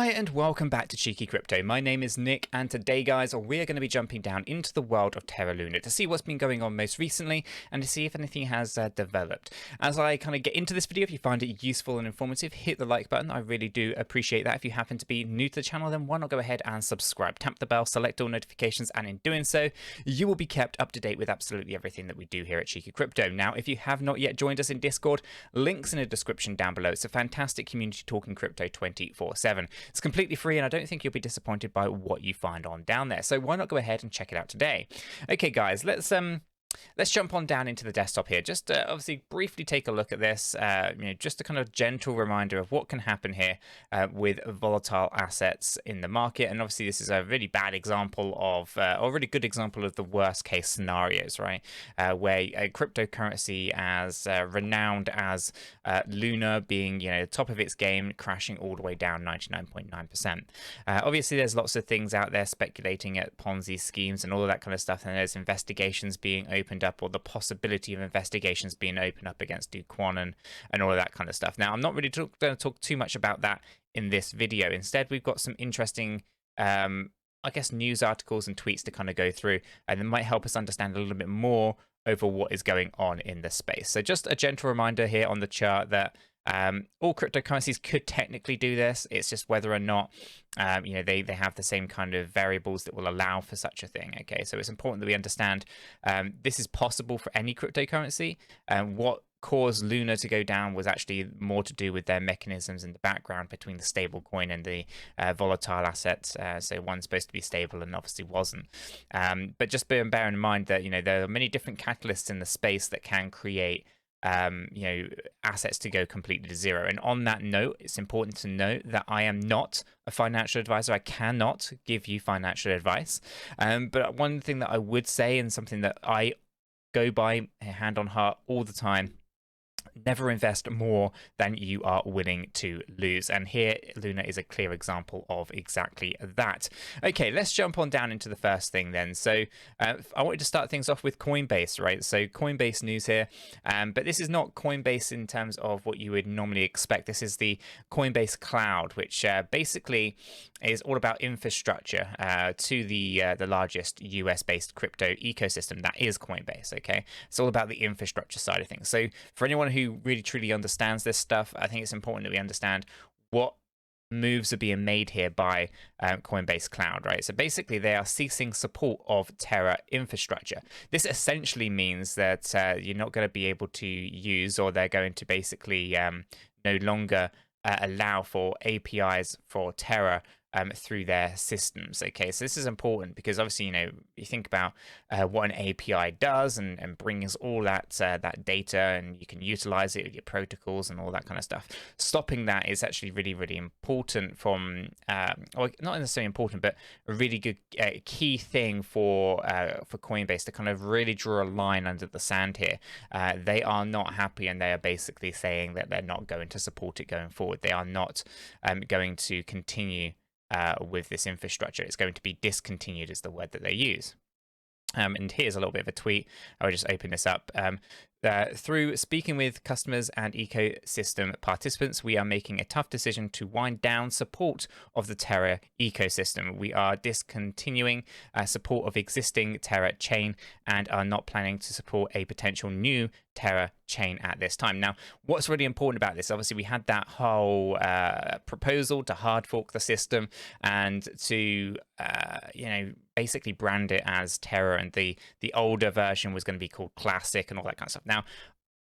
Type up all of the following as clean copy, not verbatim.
Hi and welcome back to Cheeky Crypto. My name is Nick and today guys we're going to be jumping down into the world of Terra Luna to see what's been going on most recently and to see if anything has developed. As I kind of get into this video, if you find it useful and informative, hit the like button. I really do appreciate that. If you happen to be new to the channel, then why not go ahead and subscribe, tap the bell, select all notifications, and in doing so you will be kept up to date with absolutely everything that we do here at Cheeky Crypto. Now if you have not yet joined us in Discord, links in the description down below. It's a fantastic community talking crypto 24/7. It's completely free and I don't think you'll be disappointed by what you find on down there. So why not go ahead and check it out today? Okay guys, let's jump on down into the desktop here. Just obviously briefly take a look at this, just a kind of gentle reminder of what can happen here with volatile assets in the market. And obviously this is a really bad example of, or a really good example of the worst case scenarios, right? Where a cryptocurrency as renowned as Luna being, top of its game, crashing all the way down 99.9%. Obviously there's lots of things out there speculating at Ponzi schemes and all of that kind of stuff. And there's investigations being opened up, or the possibility of investigations being opened up against Kwon and all of that kind of stuff. Now I'm not really going to talk too much about that in this video. Instead we've got some interesting I guess news articles and tweets to kind of go through, and that might help us understand a little bit more over what is going on in the space. So just a gentle reminder here on the chart that all cryptocurrencies could technically do this. It's just whether or not they have the same kind of variables that will allow for such a thing. Okay, so it's important that we understand this is possible for any cryptocurrency. What caused Luna to go down was actually more to do with their mechanisms in the background between the stable coin and the volatile assets. So one's supposed to be stable and obviously wasn't. But just bear in mind that there are many different catalysts in the space that can create assets to go completely to zero. And on that note, it's important to note that I am not a financial advisor. I cannot give you financial advice. But one thing that I would say, and something that I go by hand on heart all the time, never invest more than you are willing to lose. And here Luna is a clear example of exactly that. Okay, let's jump on down into the first thing then. So I wanted to start things off with Coinbase, right? So Coinbase news here, but this is not Coinbase in terms of what you would normally expect. This is the Coinbase Cloud, which basically is all about infrastructure to the largest US-based crypto ecosystem that is Coinbase. Okay, it's all about the infrastructure side of things. So for anyone who really truly understands this stuff, I think it's important that we understand what moves are being made here by Coinbase Cloud, right? So basically they are ceasing support of Terra infrastructure. This essentially means that you're not going to be able to use, or they're going to basically no longer allow for APIs for Terra through their systems. Okay, so this is important because obviously you think about what an API does and brings all that data, and you can utilize it with your protocols and all that kind of stuff. Stopping that is actually really important from or not necessarily important, but a really good key thing for Coinbase to kind of really draw a line under the sand here. They are not happy, and they are basically saying that they're not going to support it going forward. They are not going to continue with this infrastructure. It's going to be discontinued is the word that they use. And here's a little bit of a tweet. I'll just open this up. Through speaking with customers and ecosystem participants, we are making a tough decision to wind down support of the Terra ecosystem. We are discontinuing support of existing Terra chain and are not planning to support a potential new Terra chain at this time. Now, what's really important about this, obviously we had that whole proposal to hard fork the system and to basically brand it as Terra, and the older version was going to be called Classic and all that kind of stuff. Now,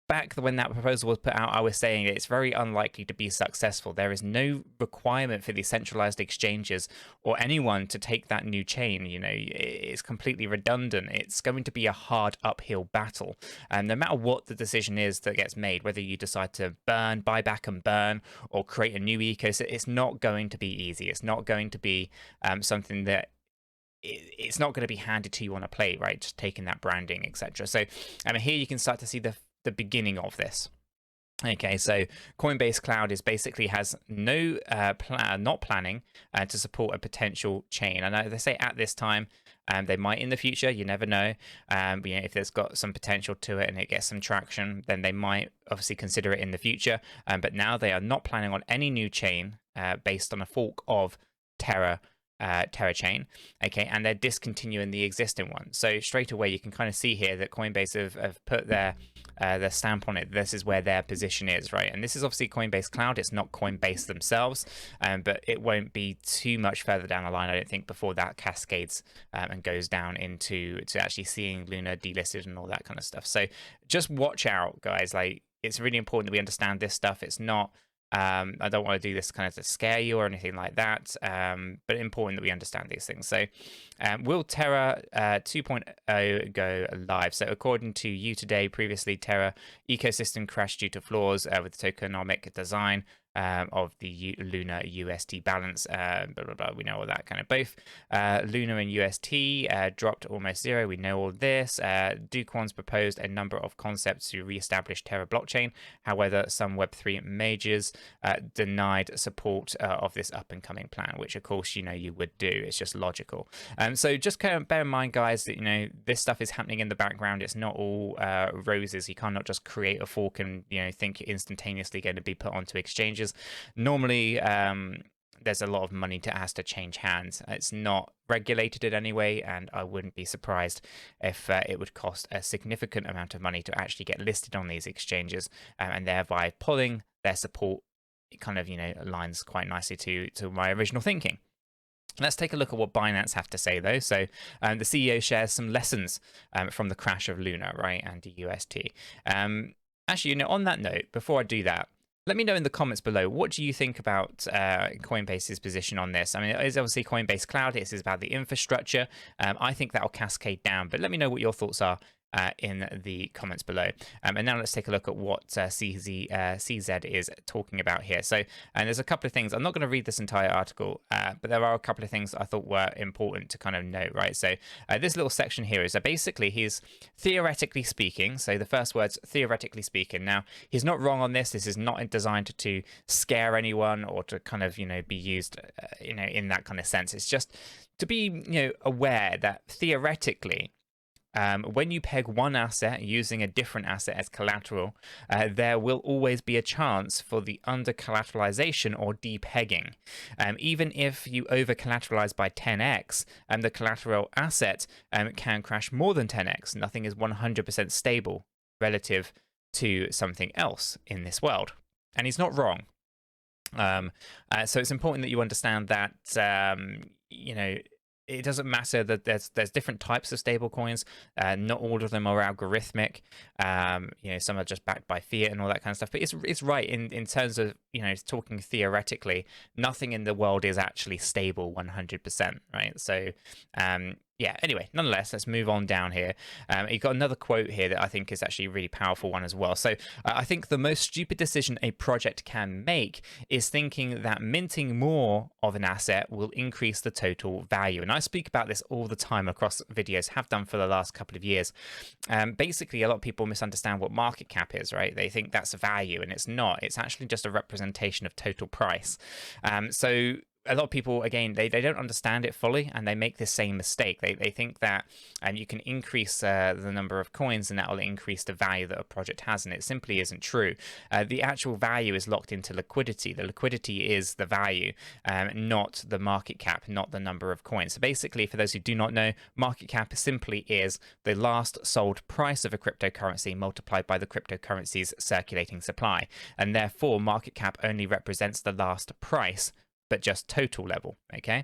back when that proposal was put out, I was saying it's very unlikely to be successful. There is no requirement for the centralized exchanges or anyone to take that new chain. It's completely redundant. It's going to be a hard uphill battle. And no matter what the decision is that gets made, whether you decide to buy back and burn, or create a new ecosystem, it's not going to be easy. It's not going to be something that it's not going to be handed to you on a plate, right? Just taking that branding, etc. So here you can start to see the beginning of this. Okay, so Coinbase Cloud is basically has no not planning to support a potential chain. I know they say at this time, they might in the future, you never know. If there's got some potential to it and it gets some traction, then they might obviously consider it in the future. But now they are not planning on any new chain based on a fork of Terra chain, okay, and they're discontinuing the existing one. So straight away you can kind of see here that Coinbase have put their stamp on it. This is where their position is, right? And this is obviously Coinbase Cloud. It's not Coinbase themselves, but it won't be too much further down the line, I don't think, before that cascades and goes down into actually seeing Luna delisted and all that kind of stuff. So just watch out, guys. Like, it's really important that we understand this stuff. It's not I don't want to do this kind of to scare you or anything like that, but important that we understand these things. So will Terra 2.0 go live? So according to You Today, previously Terra ecosystem crashed due to flaws with the tokenomic design of the Luna UST balance, blah, blah, blah. We know all that kind of both. Luna and UST dropped almost zero. We know all this. Kwon's proposed a number of concepts to re-establish Terra blockchain. However, some Web3 majors denied support of this up-and-coming plan, which of course, you know, you would do. It's just logical. So just kind of bear in mind, guys, that, you know, this stuff is happening in the background. It's not all roses. You cannot just create a fork and, you know, think instantaneously going to be put onto exchanges. Normally, there's a lot of money that has to change hands. It's not regulated in any way, and I wouldn't be surprised if it would cost a significant amount of money to actually get listed on these exchanges, and thereby pulling their support. It kind of, you know, aligns quite nicely to my original thinking. Let's take a look at what Binance have to say, though. So the CEO shares some lessons from the crash of Luna, right, and the UST. Actually, you know, on that note, before I do that, let me know in the comments below, what do you think about Coinbase's position on this? I mean, it is obviously Coinbase Cloud. This is about the infrastructure. I think that will cascade down, but let me know what your thoughts are in the comments below. And now let's take a look at what CZ is talking about here. So, and there's a couple of things. I'm not going to read this entire article, but there are a couple of things I thought were important to kind of note, right? So this little section here is that basically he's theoretically speaking. So the first word's theoretically speaking. Now, he's not wrong on this. This is not designed to scare anyone or to kind of, you know, be used, you know, in that kind of sense. It's just to be, you know, aware that theoretically, when you peg one asset using a different asset as collateral, there will always be a chance for the under-collateralization or depegging. Even if you over-collateralize by 10x, the collateral asset can crash more than 10x. Nothing is 100% stable relative to something else in this world. And he's not wrong. So it's important that you understand that, you know, it doesn't matter that there's different types of stable coins. Not all of them are algorithmic. You know, some are just backed by fiat and all that kind of stuff. But it's right in terms of, you know, talking theoretically, nothing in the world is actually stable 100%, right? So yeah, anyway, nonetheless, let's move on down here. You've got another quote here that I think is actually a really powerful one as well. So I think the most stupid decision a project can make is thinking that minting more of an asset will increase the total value. And I speak about this all the time across videos, have done for the last couple of years. Basically, a lot of people misunderstand what market cap is, right? They think that's a value, and it's not. It's actually just a representation of total price. So a lot of people, again, they don't understand it fully, and they make the same mistake. They think that you can increase the number of coins and that will increase the value that a project has, and it simply isn't true. The actual value is locked into liquidity. The liquidity is the value, not the market cap, not the number of coins. So basically, for those who do not know, market cap simply is the last sold price of a cryptocurrency multiplied by the cryptocurrency's circulating supply, and therefore market cap only represents the last price, but just total level, okay?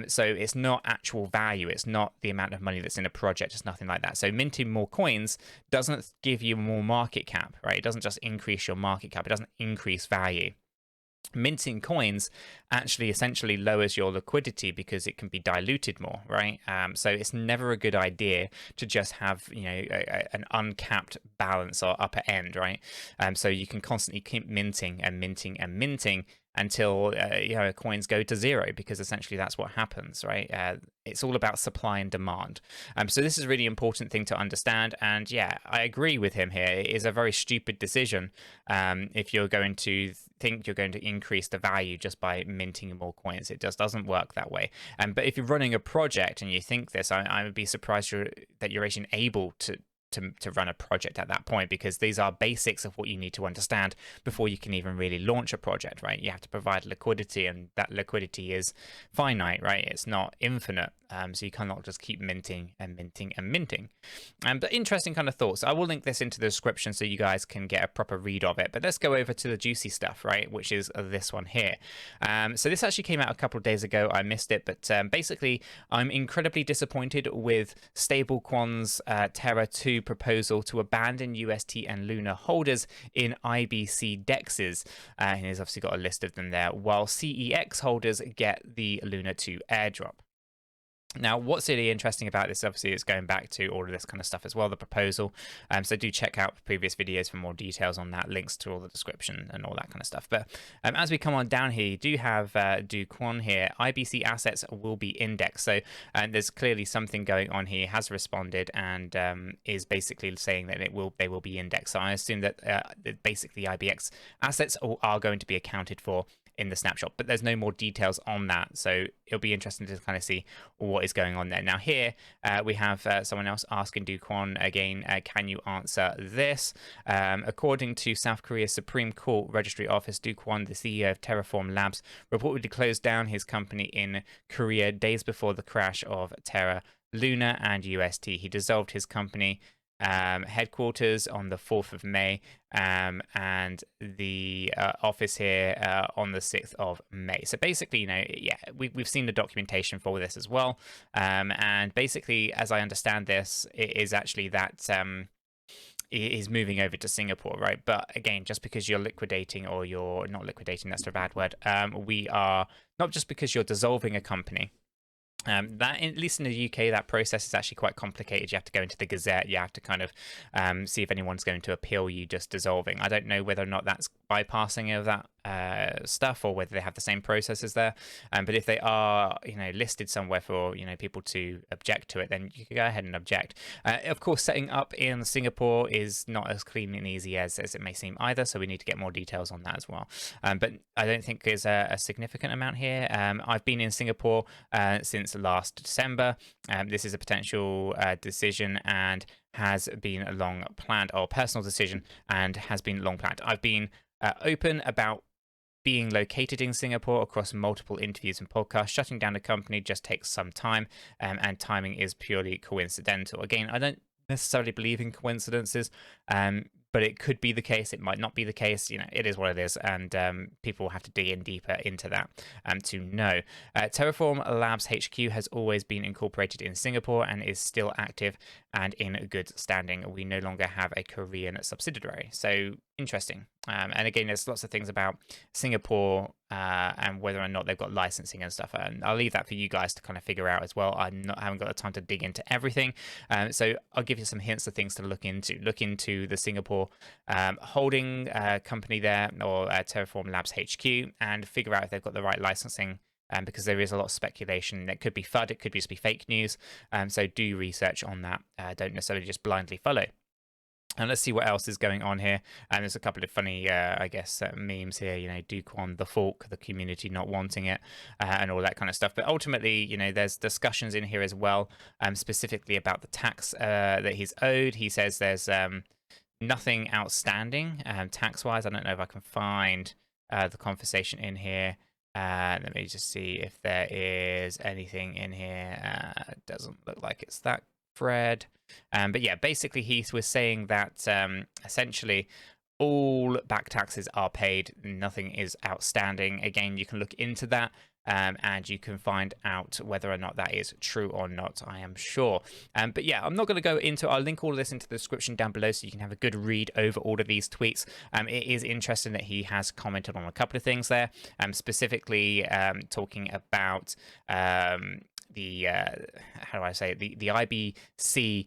So it's not actual value. It's not the amount of money that's in a project. It's nothing like that. So minting more coins doesn't give you more market cap, right? It doesn't just increase your market cap. It doesn't increase value. Minting coins actually essentially lowers your liquidity because it can be diluted more, right? So it's never a good idea to just have, you know, an uncapped balance or upper end, right? So you can constantly keep minting and minting and minting until you know, coins go to zero, because essentially that's what happens, right? It's all about supply and demand. So this is a really important thing to understand. And yeah, I agree with him here. It is a very stupid decision if you're going to think you're going to increase the value just by minting more coins. It just doesn't work that way. But if you're running a project and you think this, I would be surprised that you're actually able to to run a project at that point, because these are basics of what you need to understand before you can even really launch a project, right? You have to provide liquidity, and that liquidity is finite, right? It's not infinite. So you cannot just keep minting and minting and minting. But interesting kind of thoughts. I will link this into the description so you guys can get a proper read of it. But let's go over to the juicy stuff, right? Which is this one here. So this actually came out a couple of days ago. I missed it, but basically I'm incredibly disappointed with stablecoin's Terra 2 proposal to abandon UST and Luna holders in IBC dexes. And he's obviously got a list of them there, while CEX holders get the Luna 2 airdrop. Now, what's really interesting about this, obviously, is going back to all of this kind of stuff as well, the proposal. So do check out previous videos for more details on that, links to all the description and all that kind of stuff. But as we come on down here, you do have Kwon here. IBC assets will be indexed. So there's clearly something going on here. He has responded and is basically saying that they will be indexed. So I assume that basically IBX assets are going to be accounted for in the snapshot, but there's no more details on that, so it'll be interesting to kind of see what is going on there. Now here we have someone else asking Kwon again, can you answer this? According to South Korea's Supreme Court Registry Office, Kwon, the CEO of Terraform Labs, reportedly closed down his company in Korea days before the crash of Terra, Luna and UST. He dissolved his company headquarters on the 4th of May, and the office here on the 6th of May. So basically, yeah, we've seen the documentation for this as well. And basically, as I understand this, it is actually that is moving over to Singapore, right? But again, just because you're liquidating, or you're not liquidating, that's a bad word. We are not just because you're dissolving a company. That, at least in the UK, that process is actually quite complicated. You have to go into the Gazette. You have to kind of see if anyone's going to appeal you just dissolving. I don't know whether or not that's bypassing of that stuff, or whether they have the same processes there. But if they are, listed somewhere for people to object to it, then you can go ahead and object. Of course, setting up in Singapore is not as clean and easy as it may seem either. So we need to get more details on that as well. But I don't think there's a significant amount here. I've been in Singapore since last December. This is a potential decision and has been long planned, or personal decision and has been long planned. I've been open about being located in Singapore across multiple interviews and podcasts. Shutting down a company just takes some time, and timing is purely coincidental. Again, I don't necessarily believe in coincidences, but it could be the case. It might not be the case. It is what it is, and people have to dig in deeper into that to know. Terraform Labs HQ has always been incorporated in Singapore and is still active and in good standing. We no longer have a Korean subsidiary. So interesting. And again, there's lots of things about Singapore and whether or not they've got licensing and stuff. And I'll leave that for you guys to kind of figure out as well. I haven't got the time to dig into everything. So I'll give you some hints of things to look into. Look into the Singapore holding company there, or Terraform Labs HQ, and figure out if they've got the right licensing. Because there is a lot of speculation. It could be FUD, it could just be fake news. So do research on that. Don't necessarily just blindly follow. And let's see what else is going on here. And there's a couple of funny, I guess, memes here. Kwon, the fork, the community not wanting it, and all that kind of stuff. But ultimately, there's discussions in here as well, specifically about the tax that he's owed. He says there's nothing outstanding tax-wise. I don't know if I can find the conversation in here. Let me just see if there is anything in here. It doesn't look like it's that thread. But yeah, basically he was saying that essentially all back taxes are paid. Nothing is outstanding. Again, you can look into that. And you can find out whether or not that is true or not, I am sure. But yeah, I'm not going to go into, I'll link all of this into the description down below so you can have a good read over all of these tweets. It is interesting that he has commented on a couple of things there, specifically talking about the, how do I say it, the IBC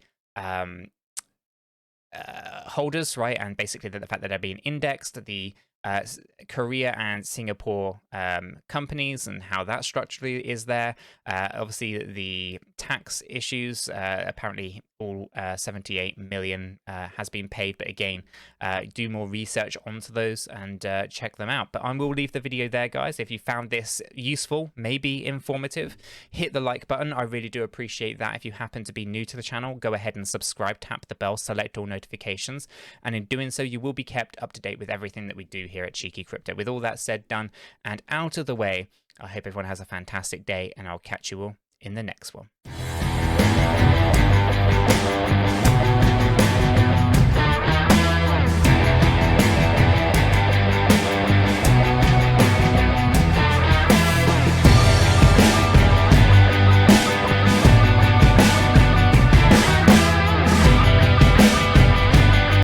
holders, right? And basically the fact that they're being indexed, the Korea and Singapore companies and how that structurally is there. Obviously, the tax issues, apparently all 78 million has been paid, but again, do more research onto those and check them out. But I will leave the video there, guys. If you found this useful, maybe informative, hit the like button. I really do appreciate that. If you happen to be new to the channel, go ahead and subscribe, tap the bell, select all notifications, and in doing so, you will be kept up to date with everything that we do here at 𝗕𝗘𝗪𝗧𝗏. With all that said, done, and out of the way, I hope everyone has a fantastic day, and I'll catch you all in the next one.